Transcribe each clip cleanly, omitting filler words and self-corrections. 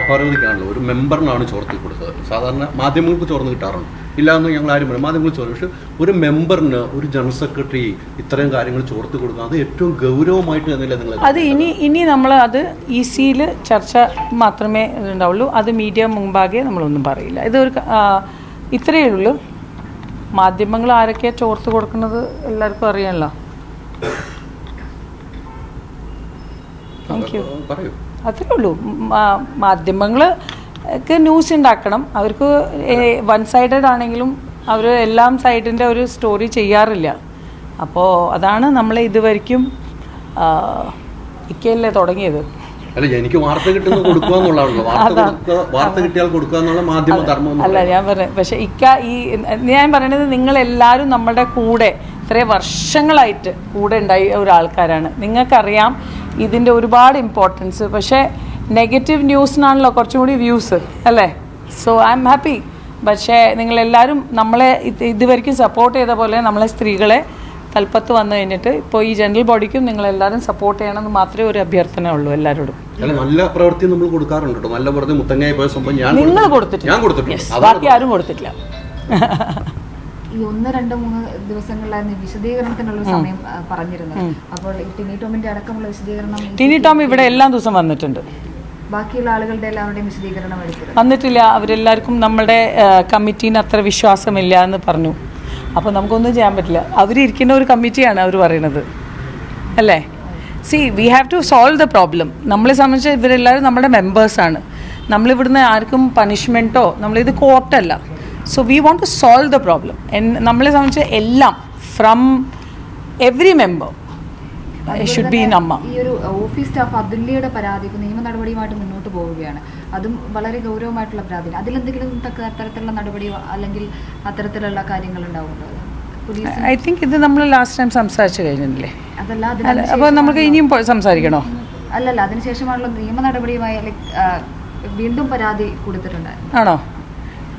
പാർവതിക്കാണല്ലോ ഒരു മെമ്പറിനാണ് ചോർത്തി കൊടുത്തത്. സാധാരണ മാധ്യമങ്ങൾക്ക് ചോർന്ന് കിട്ടാറുണ്ട്, ഇല്ലാന്ന് ഞങ്ങൾ ആരും പറയും, മാധ്യമങ്ങൾ ചോർന്നു. പക്ഷെ ഒരു മെമ്പറിന് ഒരു ജനറൽ സെക്രട്ടറി ഇത്രയും കാര്യങ്ങൾ ചോർത്തി കൊടുക്കുക അത് ഏറ്റവും ഗൗരവമായിട്ട് തന്നെയല്ലേ നിങ്ങൾ? അത് ഇനി നമ്മൾ അത് EC-യിൽ ചർച്ച മാത്രമേ ഉണ്ടാവുള്ളൂ. അത് മീഡിയ മുമ്പാകെ നമ്മളൊന്നും പറയില്ല. ഇതൊരു ഇത്രയേ ഉള്ളൂ. മാധ്യമങ്ങൾ ആരൊക്കെയാണ് ചോർത്ത് കൊടുക്കുന്നത് എല്ലാവർക്കും അറിയാമല്ലോ. Thank you. അത്രേ ഉള്ളൂ. മാധ്യമങ്ങൾക്ക് ന്യൂസ് ഉണ്ടാക്കണം. അവർക്ക് വൺ സൈഡഡ് ആണെങ്കിലും അവർ എല്ലാം സൈഡിൻ്റെ ഒരു സ്റ്റോറി ചെയ്യാറില്ല. അപ്പോൾ അതാണ് നമ്മളെ ഇതുവരെയ്ക്കും ഇക്കയല്ലേ തുടങ്ങിയത്. അല്ല, എനിക്ക് വാർത്ത കിട്ടുന്ന കൊടുക്കുക എന്നുള്ളതാണല്ലോ. വാർത്ത കിട്ടിയാൽ കൊടുക്കുക എന്നുള്ള മാധ്യമ ധർമ്മം അല്ല ഞാൻ പറഞ്ഞത്. പക്ഷേ ഞാൻ പറയണത് നിങ്ങളെല്ലാവരും നമ്മുടെ കൂടെ ഇത്രയും വർഷങ്ങളായിട്ട് കൂടെ ഉണ്ടായ ഒരാൾക്കാരാണ്. നിങ്ങൾക്കറിയാം ഇതിൻ്റെ ഒരുപാട് ഇമ്പോർട്ടൻസ്. പക്ഷേ നെഗറ്റീവ് ന്യൂസിനാണല്ലോ കുറച്ചും കൂടി വ്യൂസ് അല്ലേ. So I am happy. പക്ഷേ നിങ്ങളെല്ലാവരും നമ്മളെ ഇതുവരെയ്ക്കും സപ്പോർട്ട് ചെയ്ത പോലെ നമ്മളെ സ്ത്രീകളെ തൽപ്പത്ത് വന്നു കഴിഞ്ഞിട്ട് ഇപ്പോൾ ഈ ജനറൽ ബോഡിക്കും നിങ്ങളെല്ലാവരും സപ്പോർട്ട് ചെയ്യണമെന്ന് മാത്രമേ ഒരു അഭ്യർത്ഥന ഉള്ളൂ എല്ലാവരോടും. നല്ല പ്രവൃത്തി നമ്മൾ കൊടുക്കാറുണ്ട് കേട്ടോ. നല്ല പ്രവൃത്തി മുത്തങ്ങായി പോയ സംഭവം നിങ്ങൾ കൊടുത്തിട്ടില്ല, ബാക്കി ആരും കൊടുത്തിട്ടില്ല. ഈ 1-2-3 ദിവസങ്ങളിലായിരുന്നു വിശദീകരണത്തിനുള്ള സമയം പറഞ്ഞിരുന്നത്. അപ്പോൾ ടിനി ടോമിന്റെ അടക്കമുള്ള വിശദീകരണം ടിനി ടോം ഇവിടെ എല്ലാ ദിവസവും വന്നിട്ടുണ്ട്. ബാക്കിയുള്ള ആളുകളുടെ എല്ലാവരുടെയും വിശദീകരണം വന്നിട്ടില്ല. അവരെല്ലാവർക്കും നമ്മുടെ കമ്മിറ്റീന് അത്ര വിശ്വാസമില്ല എന്ന് പറഞ്ഞു. അപ്പോൾ നമുക്കൊന്നും ചെയ്യാൻ പറ്റില്ല. അവരിരിക്കുന്ന ഒരു കമ്മിറ്റിയാണ് അവർ പറയുന്നത് അല്ലേ. We have to solve the problem. നമ്മളെ സംബന്ധിച്ച് ഇവരെല്ലാവരും നമ്മുടെ മെമ്പേഴ്സാണ്. നമ്മളിവിടുന്ന് ആർക്കും പണിഷ്മെൻറ്റോ, നമ്മളിത് കോർട്ടല്ല. So we want to solve the problem. നമ്മളെ സംബന്ധിച്ച് എല്ലാം from every member should be in AMMA. ഈ ഒരു ഓഫീസ് സ്റ്റാഫ് അതുല്യയുടെ പരാതി ഇപ്പോൾ നിയമ നടപടിയുമായിട്ട് മുന്നോട്ട് പോവുകയാണ്. അതും വളരെ ഗൗരവമായിട്ടുള്ള പരാതിയാണ്. അതിലെന്തെങ്കിലും അത്തരത്തിലുള്ള നടപടിയോ അല്ലെങ്കിൽ അത്തരത്തിലുള്ള കാര്യങ്ങൾ ഉണ്ടാവുമല്ലോ? ഐ തിങ്ക് ഇത് നമ്മൾ ലാസ്റ്റ് ടൈം സംസാരിച്ചു കഴിഞ്ഞില്ലേ. അതല്ല, അപ്പോൾ നമുക്ക് ഇനിയും സംസാരിക്കണോ? അല്ലല്ല, അതിനുശേഷമാണല്ലോ നിയമ നടപടിയുമായി വീണ്ടും പരാതി കൊടുത്തിട്ടുണ്ടായിരുന്നു. ആണോ?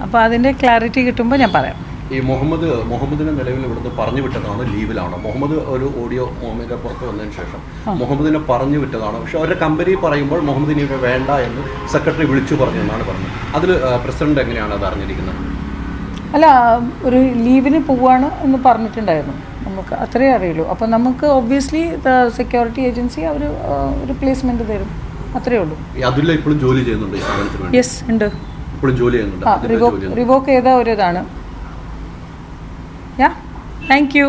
അപ്പോൾ അതിൻ്റെ ക്ലാരിറ്റി കിട്ടുമ്പോൾ ഞാൻ പറയാം. ഈ മുഹമ്മദിനെ നിലവിൽ ഇവിടുന്ന് പറഞ്ഞു വിട്ടതാണ്, ലീവിലാണ്. മുഹമ്മദ് ഒരു ഓഡിയോ മുഹമ്മദിന്റെ പുറത്ത് വന്നതിന് ശേഷം മുഹമ്മദിനെ പറഞ്ഞു വിട്ടതാണ്. പക്ഷെ അവരുടെ കമ്പനി പറയുമ്പോൾ മുഹമ്മദിനെ ഇവിടെ വേണ്ട എന്ന് സെക്രട്ടറി വിളിച്ചു പറഞ്ഞു എന്നാണ് പറഞ്ഞത്. അതിൽ പ്രസിഡന്റ് എങ്ങനെയാണ് അത് അറിഞ്ഞിരിക്കുന്നത്? അല്ല, ഒരു ലീവിന് പോവാണ് എന്ന് പറഞ്ഞിട്ടുണ്ടായിരുന്നു. നമുക്ക് അത്രേ അറിയുള്ളൂ. അപ്പോൾ നമുക്ക് ഒബ്വിയസ്ലി സെക്യൂരിറ്റി ഏജൻസി അവർ റിപ്ലേസ്മെന്റ് തരും, അത്രേ ഉള്ളൂ. അതില്ല, ഇപ്പോഴും ജോലി ചെയ്യുന്നുണ്ട്. യെസ് ഉണ്ട്, ഇപ്പോഴും ജോലി ചെയ്യുന്നുണ്ട്. റിവോക്ക് ചെയ്ത ഒരു ഇതാണ്. Yeah, thank you.